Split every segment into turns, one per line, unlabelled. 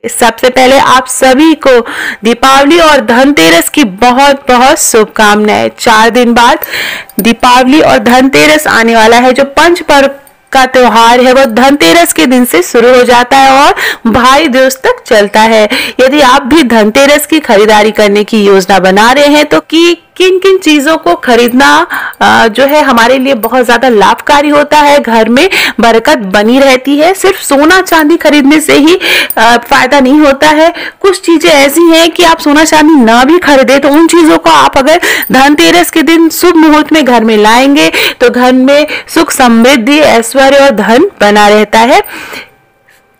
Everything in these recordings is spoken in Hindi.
सबसे पहले आप सभी को दीपावली और धनतेरस की बहुत बहुत शुभकामनाएं। 4 दिन बाद दीपावली और धनतेरस आने वाला है। जो पंच पर्व का त्योहार है वो धनतेरस के दिन से शुरू हो जाता है और भाई दूज तक चलता है। यदि आप भी धनतेरस की खरीदारी करने की योजना बना रहे हैं तो किन किन चीजों को खरीदना जो है हमारे लिए बहुत ज्यादा लाभकारी होता है, घर में बरकत बनी रहती है। सिर्फ सोना चांदी खरीदने से ही फायदा नहीं होता है। कुछ चीजें ऐसी हैं कि आप सोना चांदी ना भी खरीदे तो उन चीजों को आप अगर धनतेरस के दिन शुभ मुहूर्त में घर में लाएंगे तो घर में सुख समृद्धि ऐश्वर्य और धन बना रहता है।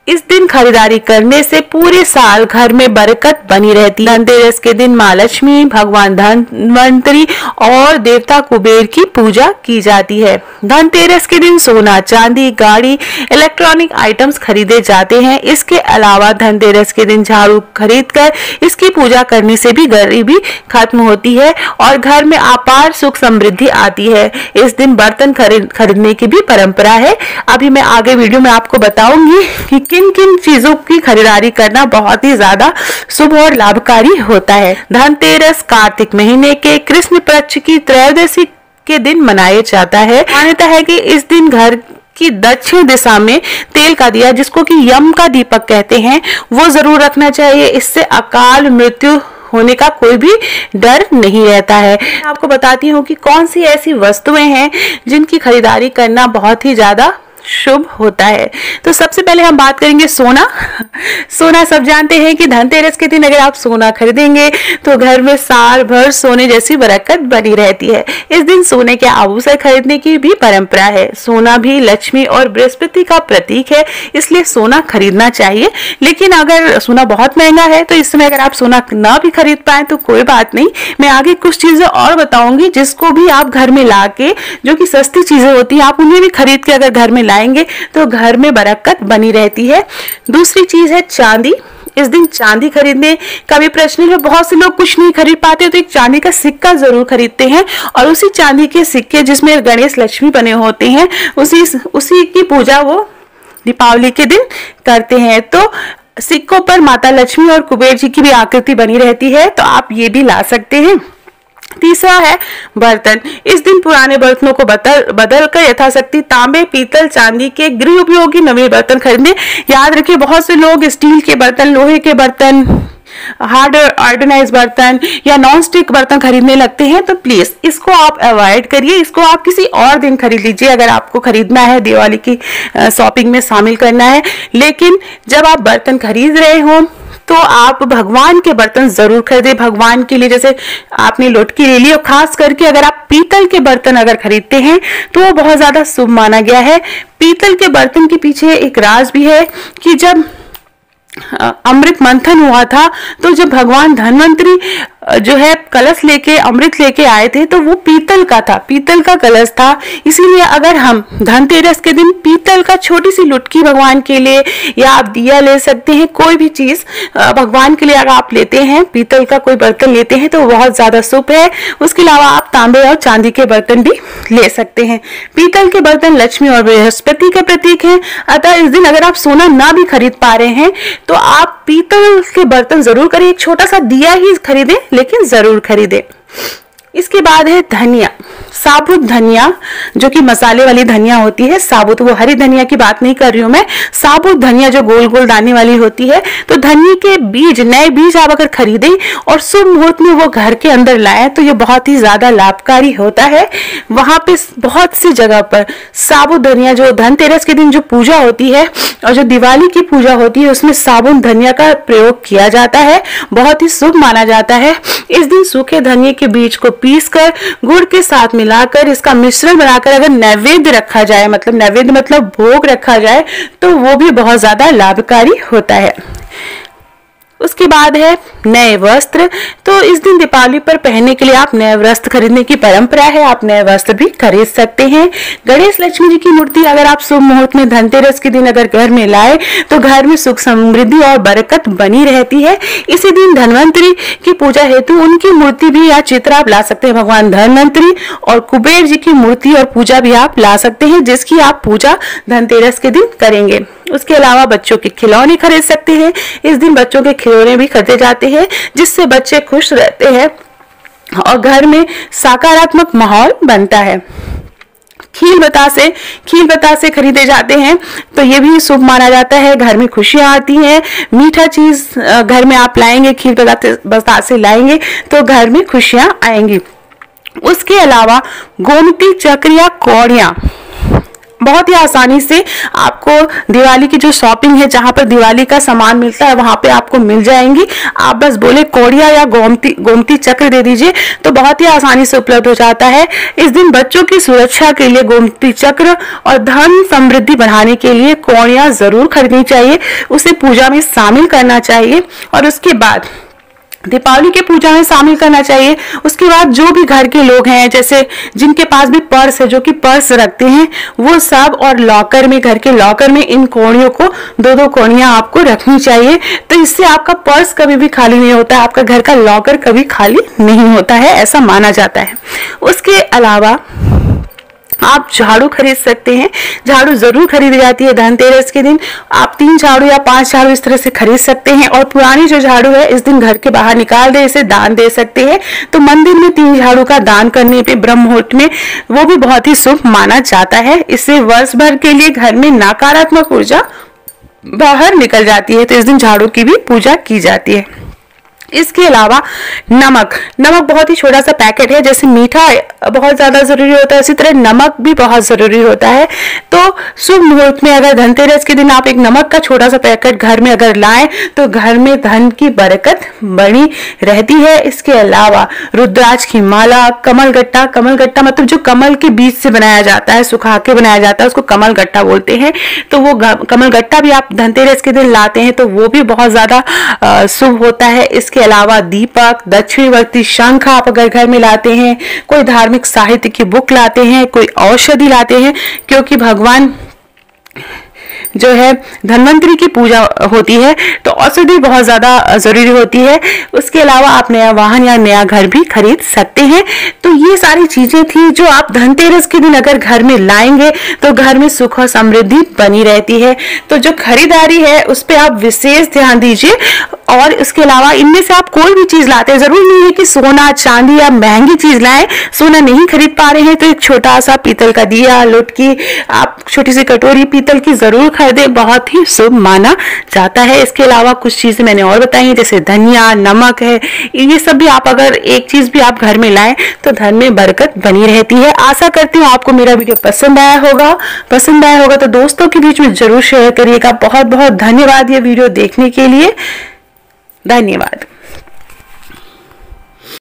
इस दिन खरीदारी करने से पूरे साल घर में बरकत बनी रहती है। धनतेरस के दिन माँ लक्ष्मी, भगवान धनवंतरी और देवता कुबेर की पूजा की जाती है। धनतेरस के दिन सोना चांदी, गाड़ी, इलेक्ट्रॉनिक आइटम्स खरीदे जाते हैं। इसके अलावा धनतेरस के दिन झाड़ू खरीदकर इसकी पूजा करने से भी गरीबी खत्म होती है और घर में अपार सुख समृद्धि आती है। इस दिन बर्तन खरीदने की भी परंपरा है। अभी मैं आगे वीडियो में आपको बताऊंगी कि किन किन चीजों की खरीदारी करना बहुत ही ज्यादा शुभ और लाभकारी होता है। धनतेरस कार्तिक महीने के कृष्ण पक्ष की त्रयोदशी के दिन मनाया जाता है। मान्यता है कि इस दिन घर की दक्षिण दिशा में तेल का दिया, जिसको कि यम का दीपक कहते हैं, वो जरूर रखना चाहिए। इससे अकाल मृत्यु होने का कोई भी डर नहीं रहता है। आपको बताती हूँ कि कौन सी ऐसी वस्तुएं हैं जिनकी खरीदारी करना बहुत ही ज्यादा शुभ होता है। तो सबसे पहले हम बात करेंगे सोना। सोना सब जानते हैं कि धनतेरस के दिन अगर आप सोना खरीदेंगे तो घर में साल भर सोने जैसी बरकत बनी रहती है। इस दिन सोने के आभूषण खरीदने की भी परंपरा है। सोना भी लक्ष्मी और बृहस्पति का प्रतीक है, इसलिए सोना खरीदना चाहिए। लेकिन अगर सोना बहुत महंगा है तो इस समय अगर आप सोना ना भी खरीद पाए तो कोई बात नहीं, मैं आगे कुछ चीजें और बताऊंगी जिसको भी आप घर में ला के, जो कि सस्ती चीजें होती है, आप उन्हें भी खरीद के अगर घर में लाएंगे तो घर में बरकत बनी रहती है। दूसरी चीज है चांदी। इस दिन चांदी खरीदने का भी प्रश्न है। बहुत से लोग कुछ नहीं खरीद पाते तो एक चांदी का सिक्का जरूर खरीदते हैं और उसी चांदी के सिक्के जिसमें गणेश लक्ष्मी बने होते हैं उसी की पूजा वो दीपावली के दिन करते हैं। तो सिक्कों पर माता लक्ष्मी और कुबेर जी की भी आकृति बनी रहती है, तो आप ये भी ला सकते हैं। तीसरा है बर्तन। इस दिन पुराने बर्तनों को बदल कर यथाशक्ति तांबे, पीतल, चांदी के गृह उपयोगी नवीन बर्तन खरीदने। याद रखिए, बहुत से लोग स्टील के बर्तन, लोहे के बर्तन, हार्ड ऑर्गेनाइज बर्तन या नॉन स्टिक बर्तन खरीदने लगते हैं, तो प्लीज इसको आप अवॉइड करिए। इसको आप किसी और दिन खरीद लीजिए अगर आपको खरीदना है, दिवाली की शॉपिंग में शामिल करना है। लेकिन जब आप बर्तन खरीद रहे हो तो आप भगवान के बर्तन जरूर खरीदे। भगवान के लिए जैसे आपने लोटकी ले ली, और खास करके अगर आप पीतल के बर्तन अगर खरीदते हैं तो वो बहुत ज्यादा शुभ माना गया है। पीतल के बर्तन के पीछे एक राज भी है कि जब अमृत मंथन हुआ था तो जब भगवान धनवंतरी जो है कलश लेके अमृत लेके आए थे तो वो पीतल का था, पीतल का कलश था। इसीलिए अगर हम धनतेरस के दिन पीतल का छोटी सी लुटकी भगवान के लिए, या आप दिया ले सकते हैं, कोई भी चीज भगवान के लिए अगर आप लेते हैं, पीतल का कोई बर्तन लेते हैं तो बहुत ज्यादा शुभ है। उसके अलावा आप तांबे और चांदी के बर्तन भी ले सकते हैं। पीतल के बर्तन लक्ष्मी और बृहस्पति के प्रतीक हैं, अतः इस दिन अगर आप सोना ना भी खरीद पा रहे हैं तो आप पीतल के बर्तन जरूर करें। एक छोटा सा दिया ही खरीदें, लेकिन जरूर खरीदें। इसके बाद है धनिया। साबुत धनिया, जो कि मसाले वाली धनिया होती है, साबुत, वो हरी धनिया की बात नहीं कर रही हूं मैं। साबुत धनिया जो गोल गोल दाने वाली होती है, तो धनिया के बीज, नए बीज आप अगर खरीदें और शुभ मुहूर्त में वो घर के अंदर लाएं तो ये बहुत ही ज्यादा लाभकारी होता है। वहां पे बहुत सी जगह पर साबुत धनिया, जो धनतेरस के दिन जो पूजा होती है और जो दिवाली की पूजा होती है, उसमें साबुत धनिया का प्रयोग किया जाता है, बहुत ही शुभ माना जाता है। इस दिन सूखे धनिया के बीज को पीसकर गुड़ के साथ मिलाकर इसका मिश्रण बनाकर अगर नैवेद्य रखा जाए, मतलब नैवेद्य मतलब भोग रखा जाए, तो वो भी बहुत ज्यादा लाभकारी होता है। उसके बाद है नए वस्त्र। तो इस दिन दीपावली पर पहनने के लिए आप नए वस्त्र खरीदने की परंपरा है, आप नए वस्त्र भी खरीद सकते हैं। गणेश लक्ष्मी जी की मूर्ति अगर आप शुभ मुहूर्त में धनतेरस के दिन अगर घर में लाए तो घर में सुख समृद्धि और बरकत बनी रहती है। इसी दिन धनवंतरी की पूजा हेतु उनकी मूर्ति भी या चित्र आप ला सकते हैं। भगवान धनवंतरी और कुबेर जी की मूर्ति और पूजा भी आप ला सकते हैं, जिसकी आप पूजा धनतेरस के दिन करेंगे। उसके अलावा बच्चों के खिलौने खरीद सकते हैं। इस दिन बच्चों के खिलौने भी खरीदे जाते हैं जिससे बच्चे खुश रहते हैं और घर में सकारात्मक माहौल बनता है। खील बतासे खरीदे जाते हैं तो ये भी शुभ माना जाता है। घर में खुशियां आती हैं। मीठा चीज घर में आप लाएंगे, खील बतासे लाएंगे तो घर में खुशियां आएंगी। उसके अलावा गोमती चक्र या कौड़ियां बहुत ही आसानी से आपको दिवाली की जो शॉपिंग है, जहां पर दिवाली का सामान मिलता है, वहां पे आपको मिल जाएंगी। आप बस बोले कौड़िया या गोमती चक्र दे दीजिए तो बहुत ही आसानी से उपलब्ध हो जाता है। इस दिन बच्चों की सुरक्षा के लिए गोमती चक्र और धन समृद्धि बढ़ाने के लिए कौड़िया जरूर खरीदनी चाहिए, उसे पूजा में शामिल करना चाहिए और उसके बाद दीपावली के पूजा में शामिल करना चाहिए। उसके बाद जो भी घर के लोग हैं, जैसे जिनके पास भी पर्स है, जो कि पर्स रखते हैं, वो सब और लॉकर में, घर के लॉकर में इन कौड़ियों को 2-2 कौड़ियां आपको रखनी चाहिए। तो इससे आपका पर्स कभी भी खाली नहीं होता है, आपका घर का लॉकर कभी खाली नहीं होता है, ऐसा माना जाता है। उसके अलावा आप झाड़ू खरीद सकते हैं। झाड़ू जरूर खरीदी जाती है धनतेरस के दिन। आप 3 झाड़ू या 5 झाड़ू इस तरह से खरीद सकते हैं और पुरानी जो झाड़ू है इस दिन घर के बाहर निकाल दे, इसे दान दे सकते हैं। तो मंदिर में 3 झाड़ू का दान करने पे ब्रह्म मुहूर्त में वो भी बहुत ही शुभ माना जाता है। इससे वर्ष भर के लिए घर में नकारात्मक ऊर्जा बाहर निकल जाती है। तो इस दिन झाड़ू की भी पूजा की जाती है। इसके अलावा नमक बहुत ही छोटा सा पैकेट है। जैसे मीठा बहुत ज्यादा जरूरी होता है, इसी तरह नमक भी बहुत जरूरी होता है। तो शुभ मुहूर्त में अगर धनतेरस के दिन आप एक नमक का छोटा सा पैकेट घर में अगर लाएं तो घर में धन की बरकत बनी रहती है। इसके अलावा रुद्राक्ष की माला, कमल गट्टा मतलब जो कमल के बीज से बनाया जाता है, सुखा के बनाया जाता है, उसको कमल गट्टा बोलते हैं। तो वो कमल गट्टा भी आप धनतेरस के दिन लाते हैं तो वो भी बहुत ज्यादा शुभ होता है। इसके अलावा दीपक, दक्षिणवर्ती शंख आप अगर घर में लाते हैं, कोई धार्मिक साहित्य की बुक लाते हैं, कोई औषधि लाते हैं, क्योंकि भगवान जो है धन्वंतरी की पूजा होती है तो औषधि बहुत ज्यादा जरूरी होती है। उसके अलावा आप नया वाहन या नया घर भी खरीद सकते हैं। तो ये सारी चीजें थी जो आप धनतेरस के दिन अगर घर में लाएंगे तो घर में सुख और समृद्धि बनी रहती है। तो जो खरीदारी है उस पर आप विशेष ध्यान दीजिए। और इसके अलावा इनमें से आप कोई भी चीज लाते हैं, जरूरी नहीं है कि सोना चांदी या महंगी चीज लाएं। सोना नहीं खरीद पा रहे हैं तो एक छोटा सा पीतल का दिया, लुटकी, आप छोटी सी कटोरी पीतल की जरूर खरीदे, बहुत ही शुभ माना जाता है। इसके अलावा कुछ चीजें मैंने और बताई हैं, जैसे धनिया, नमक है, ये सब भी आप अगर एक चीज भी आप घर में लाएं तो घर में बरकत बनी रहती है। आशा करती हूँ आपको मेरा वीडियो पसंद आया होगा तो दोस्तों के बीच में जरूर शेयर करिएगा। बहुत बहुत धन्यवाद ये वीडियो देखने के लिए। धन्यवाद।